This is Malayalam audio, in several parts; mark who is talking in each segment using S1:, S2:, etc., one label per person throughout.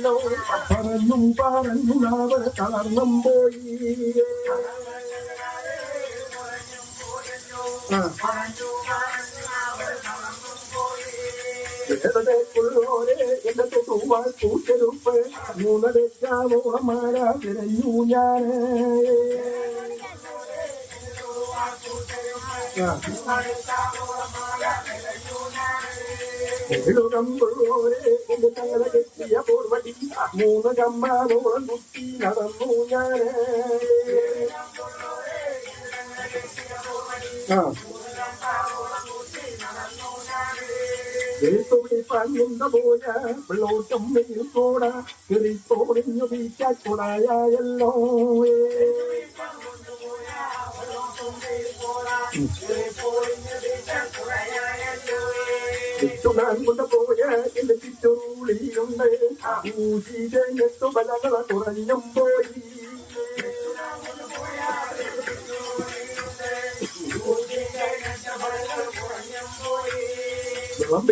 S1: പറഞ്ഞല്ലോ പറഞ്ഞും പറഞ്ഞുണാവർ തളർന്നും പോയി എന്റെ തൂവാൻ കൂട്ടെടുപ്പ് മൂന്നരക്കാവോളമാരാ തിരഞ്ഞു ഞാന് എന്റെ തങ്ങളെ കെട്ടിയ പോർവടി മൂന്ന് കമ്പാവോളം കുത്തി നടന്നു ഞാന് പറഞ്ഞ പോയ വെള്ളോട്ടം വെയിൽത്തോട കിറിത്തോടിഞ്ഞു വീച്ചാക്കൊടായല്ലോ ചുടാൻ കൊണ്ടുപോയ എന്റെ ചുറ്റൂളിയുണ്ട് ഊശിനെത്തു ബലകള കുറഞ്ഞും പോയി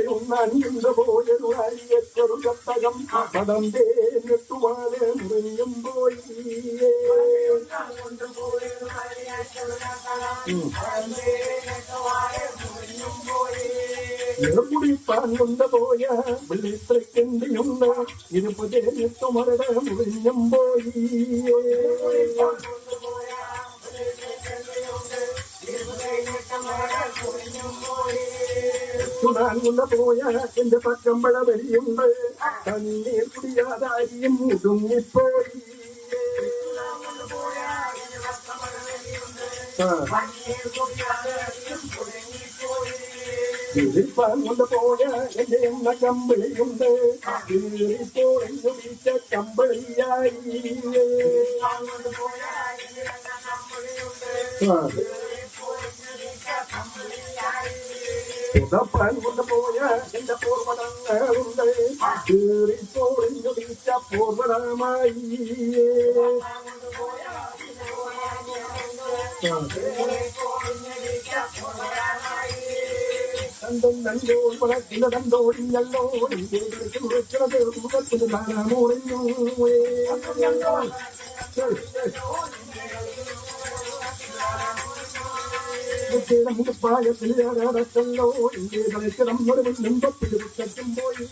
S1: ഒന്നണിയുണ്ട് പോയൊരു അരിയച്ചൊരു കത്തകം പദം തേനെത്തുവാന് മുറിഞ്ഞും പോയി കുടിപ്പാൻ കൊണ്ടുപോയ വെള്ളിത്രയ്ക്കെന്തിയുണ്ട് ഇരുപതേനെത്തുമരട മുറിഞ്ഞും പോയി ചുടാൻ കൊണ്ടുപോയ എന്റെ പക്കമ്പഴ വരിയുണ്ട് കണ്ണീർ കുടിയാതാരിയും മുതുങ്ങിപ്പോയി ിപ്പാൻ കൊണ്ടുപോയ എന്റെ എണ്ണ കമ്പിളിയുണ്ട് കീറിപ്പോഴിഞ്ഞു വീച്ച കമ്പിളിയായി ഉടപ്പാൻ കൊണ്ടുപോയ എന്റെ പൂർവ്വതങ്ങളുണ്ട് കീറിപ്പോഴിഞ്ഞു വീച്ച പൂർവ്വതമായി കണ്ടോടിഞ്ഞല്ലോ മുഖത്തിന് താനാമോറിഞ്ഞു മുഖപ്പായത്തിലോ ഇന്ത്യ കളിക്കണം മുമ്പത്തിൽ ഉച്ചക്കും പോയി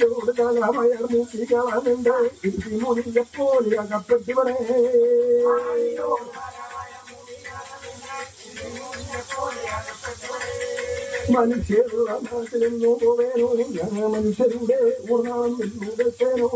S1: ോട് കാലമയർ മൂക്കി കാണുന്നുണ്ട് ഇരുത്തിമൂലിയെപ്പോലെ അകപ്പെട്ടിവരെ മനുഷ്യരുടെ നാട്ടിലെന്നോ പോവേനോ ഞാൻ മനുഷ്യരുടെ ഉറങ്ങാൻ നിന്നോ